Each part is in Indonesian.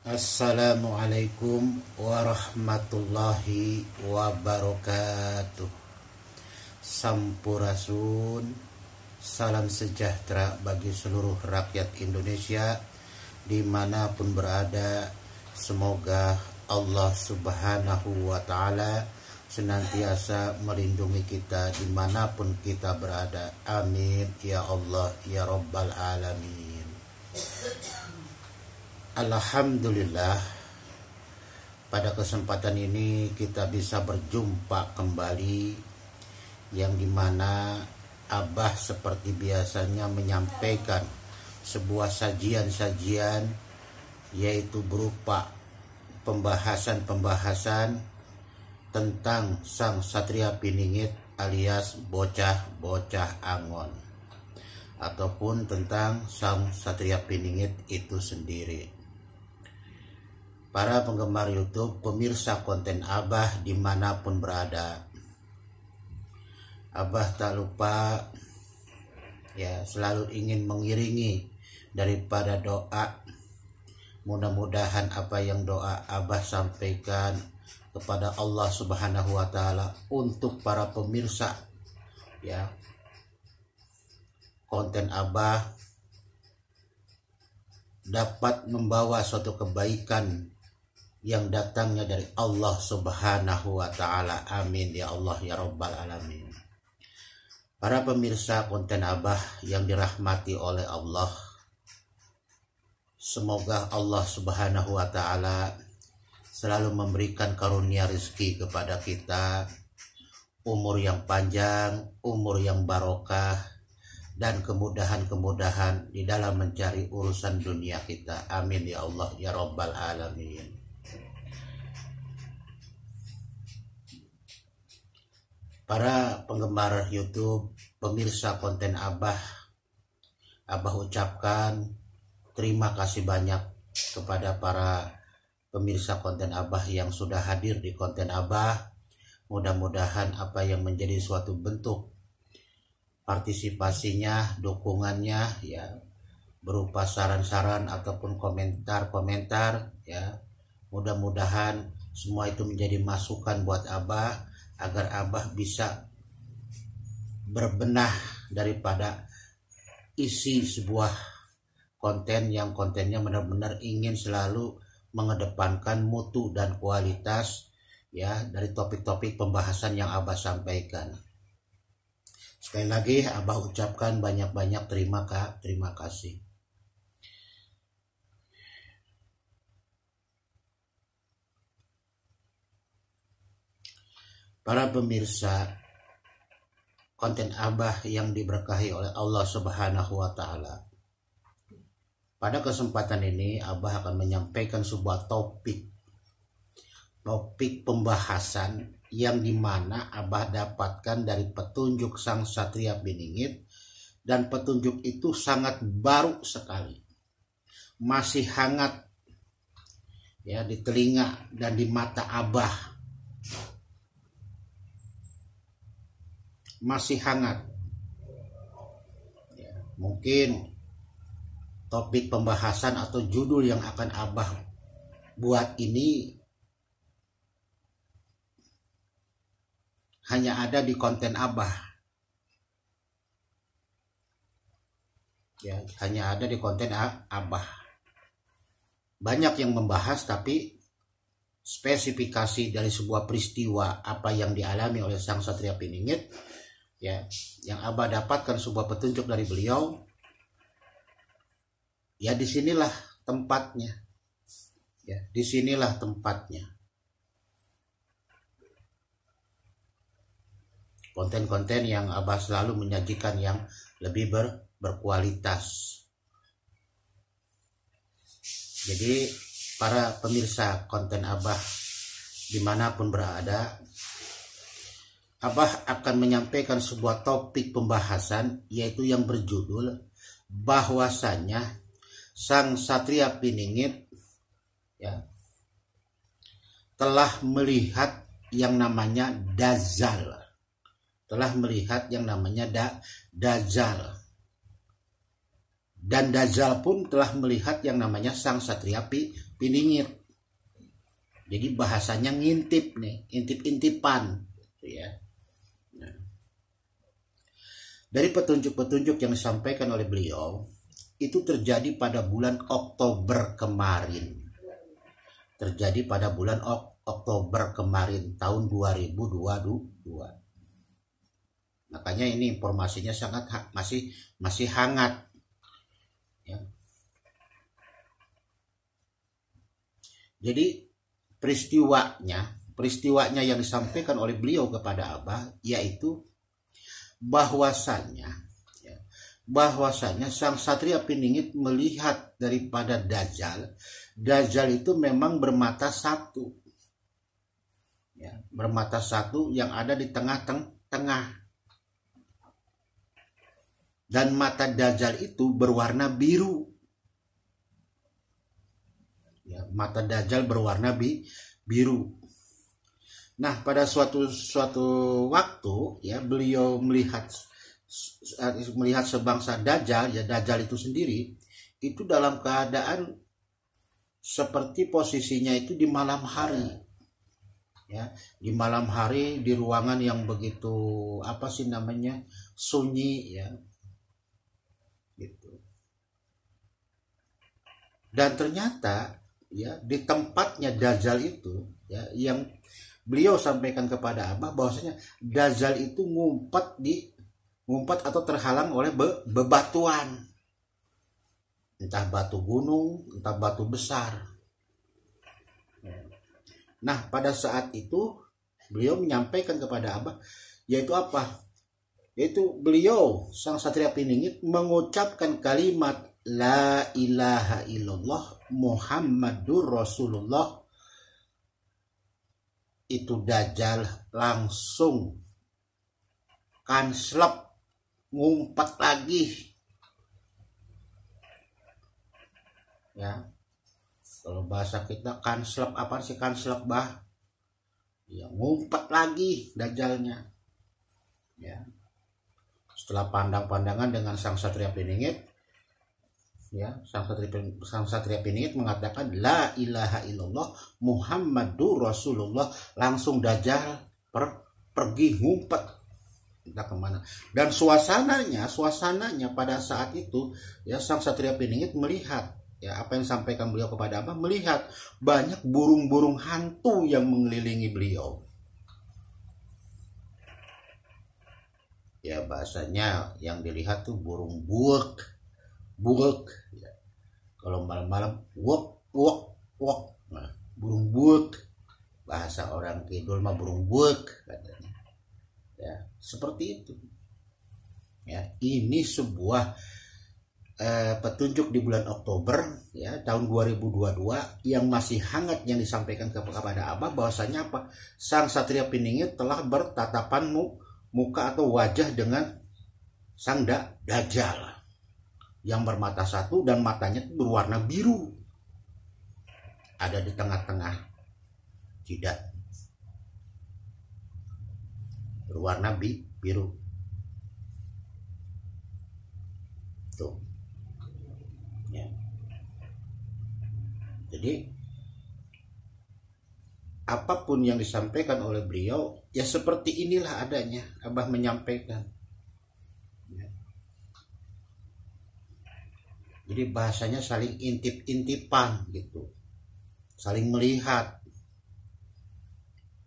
Assalamualaikum warahmatullahi wabarakatuh. Sampurasun, salam sejahtera bagi seluruh rakyat Indonesia dimanapun berada. Semoga Allah subhanahu wa ta'ala senantiasa melindungi kita dimanapun kita berada. Amin ya Allah ya Rabbal Alamin. Alhamdulillah, pada kesempatan ini kita bisa berjumpa kembali, yang dimana Abah seperti biasanya menyampaikan sebuah sajian-sajian, yaitu berupa pembahasan-pembahasan tentang Sang Satria Piningit alias bocah-bocah Angon, ataupun tentang Sang Satria Piningit itu sendiri. Para penggemar YouTube, pemirsa konten Abah dimanapun berada, Abah tak lupa ya selalu ingin mengiringi daripada doa. Mudah-mudahan apa yang doa Abah sampaikan kepada Allah subhanahu wa ta'ala untuk para pemirsa ya konten Abah dapat membawa suatu kebaikan yang datangnya dari Allah subhanahu wa ta'ala. Amin ya Allah ya Rabbal Alamin. Para pemirsa konten Abah yang dirahmati oleh Allah, semoga Allah subhanahu wa ta'ala selalu memberikan karunia rezeki kepada kita, umur yang panjang, umur yang barokah, dan kemudahan-kemudahan di dalam mencari urusan dunia kita. Amin ya Allah ya Rabbal Alamin. Para penggemar YouTube, pemirsa konten Abah ucapkan terima kasih banyak kepada para pemirsa konten Abah yang sudah hadir di konten Abah. Mudah-mudahan apa yang menjadi suatu bentuk partisipasinya, dukungannya ya, berupa saran-saran ataupun komentar-komentar ya, mudah-mudahan semua itu menjadi masukan buat Abah agar Abah bisa berbenah daripada isi sebuah konten yang kontennya benar-benar ingin selalu mengedepankan mutu dan kualitas ya dari topik-topik pembahasan yang Abah sampaikan. Sekali lagi Abah ucapkan banyak-banyak terima kasih. Para pemirsa konten Abah yang diberkahi oleh Allah subhanahu wa ta'ala, pada kesempatan ini Abah akan menyampaikan sebuah topik pembahasan yang dimana Abah dapatkan dari petunjuk Sang Satria Piningit, dan petunjuk itu sangat baru sekali, masih hangat ya di telinga dan di mata Abah, masih hangat ya. Mungkin topik pembahasan atau judul yang akan Abah buat ini hanya ada di konten Abah ya, hanya ada di konten Abah. Banyak yang membahas, tapi spesifikasi dari sebuah peristiwa apa yang dialami oleh Sang Satria Piningit ya, yang Abah dapatkan sebuah petunjuk dari beliau ya, disinilah tempatnya ya, disinilah tempatnya. Konten-konten yang Abah selalu menyajikan yang lebih berkualitas. Jadi para pemirsa konten Abah dimanapun berada, Abah akan menyampaikan sebuah topik pembahasan, yaitu yang berjudul bahwasanya Sang Satria Piningit ya, telah melihat yang namanya Dajjal, telah melihat yang namanya Dajjal. Dan Dajjal pun telah melihat yang namanya sang satria piningit. Jadi bahasanya ngintip nih, intip-intipan gitu ya. Nah, dari petunjuk-petunjuk yang disampaikan oleh beliau itu terjadi pada bulan Oktober kemarin. Terjadi pada bulan Oktober kemarin tahun 2022. Makanya ini informasinya sangat masih hangat ya. Jadi peristiwanya yang disampaikan oleh beliau kepada Abah yaitu bahwasanya sang satria piningit melihat daripada Dajjal itu memang bermata satu ya, bermata satu yang ada di tengah dan mata Dajjal itu berwarna biru ya, mata Dajjal berwarna biru. Nah, pada suatu waktu ya beliau melihat sebangsa Dajjal, ya Dajjal itu sendiri itu dalam keadaan seperti posisinya itu di malam hari. Ya, di malam hari di ruangan yang begitu sunyi ya. Gitu. Dan ternyata ya di tempatnya Dajjal itu ya yang beliau sampaikan kepada Abah bahwasanya Dajjal itu ngumpat atau terhalang oleh bebatuan, entah batu gunung, entah batu besar. Nah, pada saat itu beliau menyampaikan kepada Abah yaitu apa? Yaitu beliau sang satria piningit mengucapkan kalimat La ilaha illallah Muhammadur Rasulullah. Itu Dajjal langsung kanslep, ngumpat lagi ya. Kalau bahasa kita kanslep, apa sih kanslep bah ya, ngumpat lagi Dajjalnya ya. Setelah pandang-pandangan dengan sang satria piningit ya, sang satria piningit mengatakan La ilaha illallah Muhammadur Rasulullah, langsung Dajjal pergi ngumpet entah kemana. Dan suasananya pada saat itu ya sang satria piningit melihat ya apa yang disampaikan beliau kepada Abah, melihat banyak burung-burung hantu yang mengelilingi beliau. Ya bahasanya yang dilihat tuh burung buek ya. Kalau malam-malam wok nah, burung buek, bahasa orang kidul mah burung buek katanya ya, seperti itu ya. Ini sebuah petunjuk di bulan Oktober ya tahun 2022 yang masih hangat yang disampaikan kepada Abah bahwasanya apa, sang satria piningit telah bertatapan muka atau wajah dengan sang Dajjal yang bermata satu dan matanya berwarna biru, ada di tengah-tengah jidat berwarna biru tuh ya. Jadi apapun yang disampaikan oleh beliau ya seperti inilah adanya Abah menyampaikan. Jadi bahasanya saling intip-intipan gitu, saling melihat.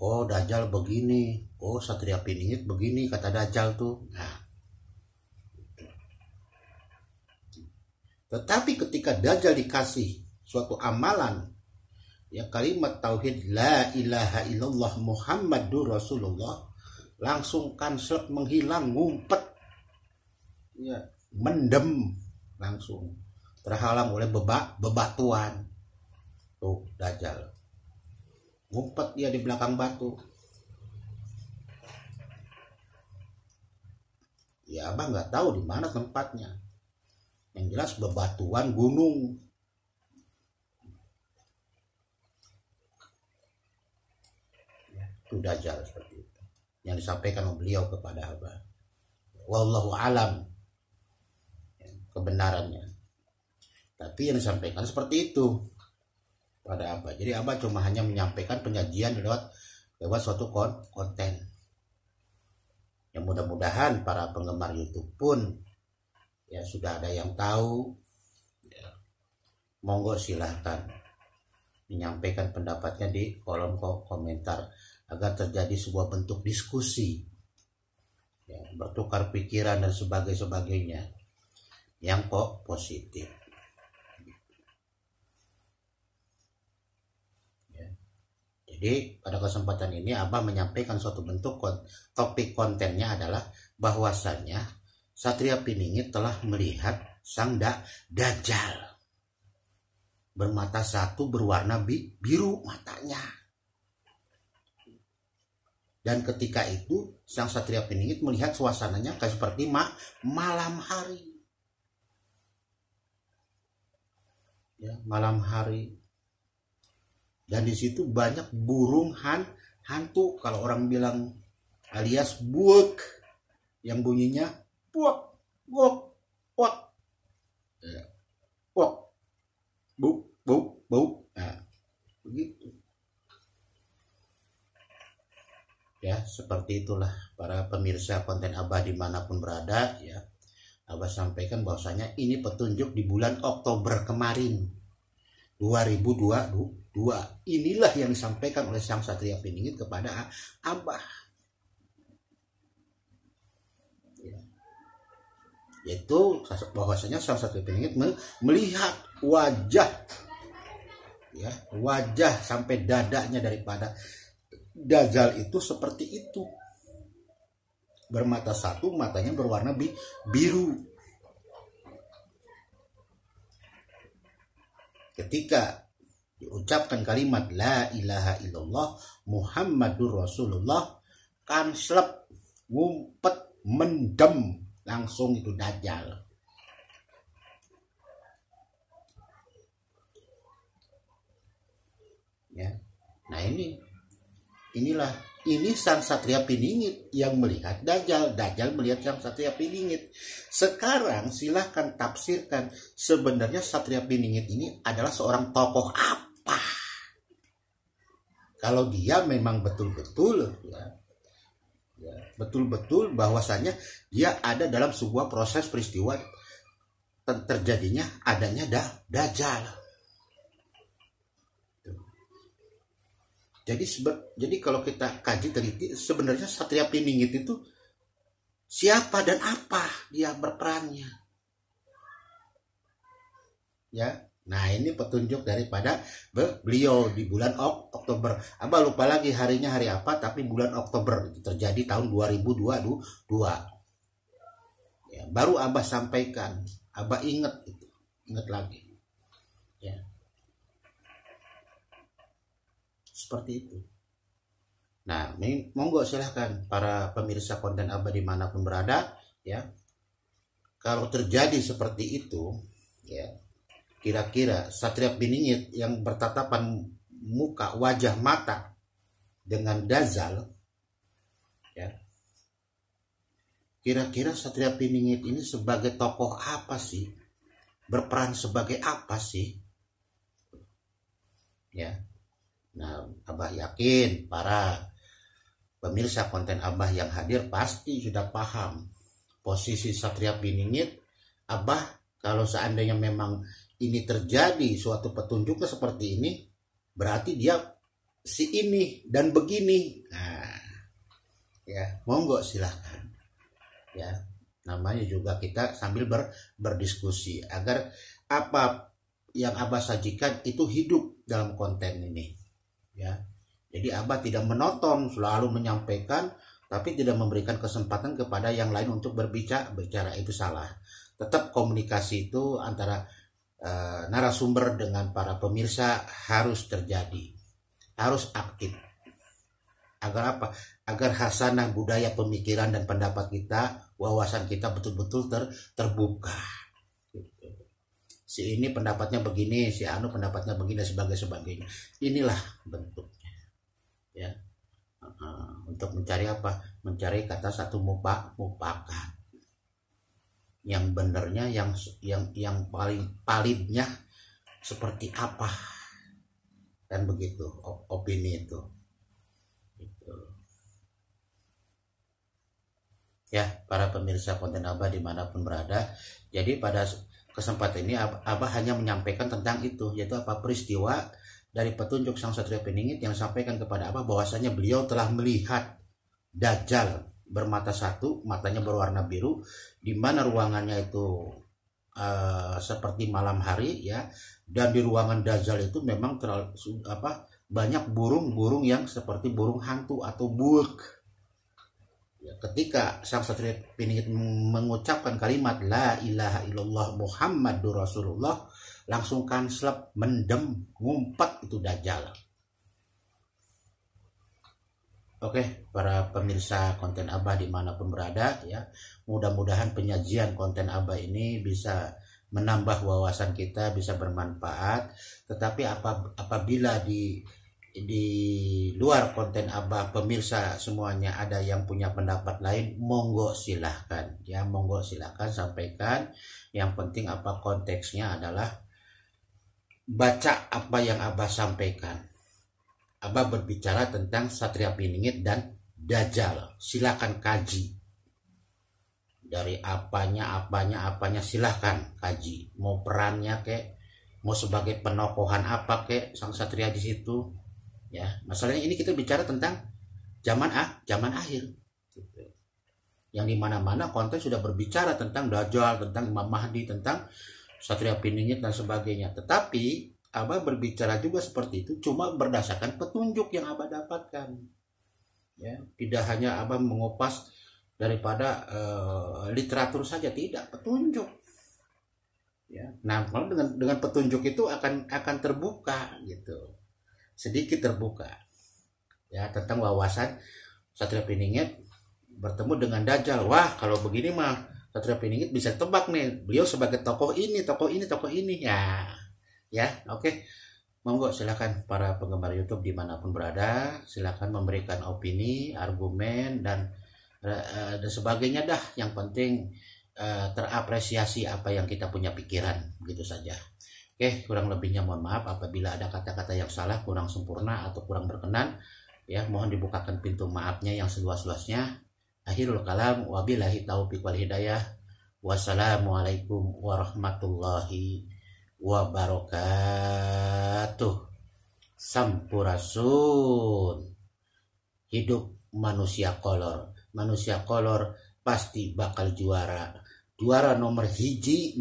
Oh Dajjal begini, oh satria piningit begini kata Dajjal tuh. Nah, tetapi ketika Dajjal dikasih suatu amalan ya kalimat tauhid La ilaha illallah Muhammadur Rasulullah, langsung kanslep, menghilang, ngumpet ya, mendem, langsung terhalang oleh bebatuan tuh Dajjal, ngumpet dia di belakang batu ya. Abah nggak tahu di mana tempatnya, yang jelas bebatuan gunung ya, itu Dajjal seperti itu yang disampaikan oleh beliau kepada Abah. Wallahu alam kebenarannya. Tapi yang disampaikan seperti itu pada Abah. Jadi Abah cuma hanya menyampaikan penyajian lewat suatu konten. Yang mudah-mudahan para penggemar YouTube pun ya sudah ada yang tahu. Ya, monggo silahkan menyampaikan pendapatnya di kolom komentar agar terjadi sebuah bentuk diskusi, ya, bertukar pikiran dan sebagainya yang positif. Ya. Jadi pada kesempatan ini Abah menyampaikan suatu bentuk topik kontennya adalah bahwasannya Satria Piningit telah melihat sang Dajjal bermata satu, berwarna biru matanya. Dan ketika itu sang Satria Piningit melihat suasananya kayak seperti malam hari. Ya, malam hari. Dan di situ banyak burung hantu, kalau orang bilang alias buek, yang bunyinya buak, buak, buak. Ya. Buak. Bau. Nah, begitu. Ya, seperti itulah para pemirsa konten Abah dimanapun berada, ya. Abah sampaikan bahwasanya ini petunjuk di bulan Oktober kemarin 2022. Inilah yang disampaikan oleh sang Satria Piningit kepada Abah. Ya. Yaitu bahwasanya sang Satria Piningit melihat wajah sampai dadanya daripada Dajjal itu seperti itu, bermata satu, matanya berwarna biru. Ketika diucapkan kalimat la ilaha illallah Muhammadur Rasulullah, kanslep, ngumpet, mendem langsung itu Dajjal. Ya. Nah ini sang Satria Piningit yang melihat Dajjal melihat sang Satria Piningit. Sekarang silahkan tafsirkan sebenarnya Satria Piningit ini adalah seorang tokoh apa. Kalau dia memang betul-betul betul-betul bahwasannya dia ada dalam sebuah proses peristiwa terjadinya adanya Dajjal. Jadi kalau kita kaji teliti, sebenarnya Satria Piningit itu siapa dan apa dia berperannya. Ya, nah ini petunjuk daripada beliau di bulan Oktober. Abah lupa lagi harinya hari apa, tapi bulan Oktober itu terjadi tahun 2022. Ya, baru Abah sampaikan, Abah ingat lagi. Ya. Seperti itu. Nah, monggo silahkan para pemirsa konten Abah dimanapun berada, ya. Kalau terjadi seperti itu, ya, kira-kira Satria Piningit yang bertatapan muka, wajah, mata dengan Dajjal, ya. Kira-kira Satria Piningit ini sebagai tokoh apa sih? Berperan sebagai apa sih? Ya. Nah, Abah yakin para pemirsa konten Abah yang hadir pasti sudah paham posisi Satria Piningit. Abah kalau seandainya memang ini terjadi suatu petunjuknya seperti ini, berarti dia si ini dan begini. Nah, ya, monggo silahkan. Ya, namanya juga kita sambil berdiskusi agar apa yang Abah sajikan itu hidup dalam konten ini. Ya, jadi Abah tidak menonton, selalu menyampaikan, tapi tidak memberikan kesempatan kepada yang lain untuk berbicara itu salah. Tetap komunikasi itu antara narasumber dengan para pemirsa harus terjadi, harus aktif. Agar apa? Agar hasanah budaya pemikiran dan pendapat kita, wawasan kita betul-betul terbuka. Si ini pendapatnya begini, si anu pendapatnya begini, dan sebagainya. Inilah bentuknya, ya. Untuk mencari apa? Mencari kata satu mufakat. yang benernya, yang paling validnya seperti apa, dan begitu opini itu. Gitu. Ya, para pemirsa konten Abah dimanapun berada. Jadi pada kesempatan ini Abah hanya menyampaikan tentang itu, yaitu apa, peristiwa dari petunjuk Sang Satria Piningit yang disampaikan kepada Abah bahwasanya beliau telah melihat Dajjal bermata satu, matanya berwarna biru, di mana ruangannya itu seperti malam hari ya, dan di ruangan Dajjal itu memang banyak burung-burung yang seperti burung hantu atau buek. Ya, ketika Sang Satria Piningit mengucapkan kalimat la ilaha illallah Muhammadur Rasulullah, langsung kanslep, mendem, ngumpet itu Dajjal. Oke, para pemirsa konten Abah dimanapun berada ya, mudah-mudahan penyajian konten Abah ini bisa menambah wawasan kita, bisa bermanfaat. Tetapi apabila di luar konten Abah, pemirsa semuanya ada yang punya pendapat lain, monggo silahkan ya, monggo silahkan sampaikan. Yang penting apa konteksnya adalah baca apa yang Abah sampaikan. Abah berbicara tentang Satria Piningit dan Dajjal. Silakan kaji. Dari apanya silakan kaji. Mau perannya kek, mau sebagai penokohan apa kek Sang Satria di situ. Ya, masalahnya ini kita bicara tentang zaman akhir. Gitu. Yang dimana-mana konten sudah berbicara tentang Dajjal, tentang Imam Mahdi, tentang Satria Piningit dan sebagainya. Tetapi Abah berbicara juga seperti itu cuma berdasarkan petunjuk yang Abah dapatkan. Ya, tidak hanya Abah mengupas daripada literatur saja, tidak, petunjuk. Ya, nah kalau dengan petunjuk itu akan terbuka gitu, sedikit terbuka. Ya, tentang wawasan Satria Piningit bertemu dengan Dajjal. Wah, kalau begini mah Satria Piningit bisa tebak nih, beliau sebagai tokoh ini ya. Ya, oke. Monggo silakan para penggemar YouTube dimanapun berada, silakan memberikan opini, argumen dan sebagainya dah. Yang penting terapresiasi apa yang kita punya pikiran, begitu saja. Oke, kurang lebihnya mohon maaf apabila ada kata-kata yang salah, kurang sempurna atau kurang berkenan. Ya, mohon dibukakan pintu maafnya yang seluas-luasnya. Akhirul kalam, wabillahi taufiq wal hidayah. Wassalamualaikum warahmatullahi wabarakatuh. Sampurasun. Hidup manusia kolor pasti bakal juara nomor hiji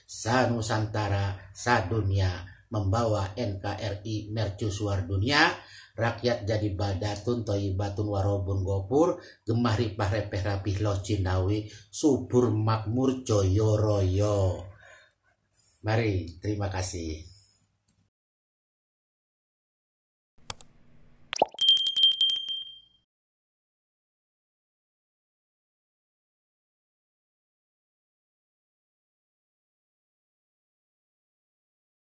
Sanusantara sadunia, membawa NKRI mercusuar dunia. Rakyat jadi badatun toyibatun warobun gopur, gemah ripah repeh rapih loh Cinawi, subur makmur joyo royo. Mari, terima kasih.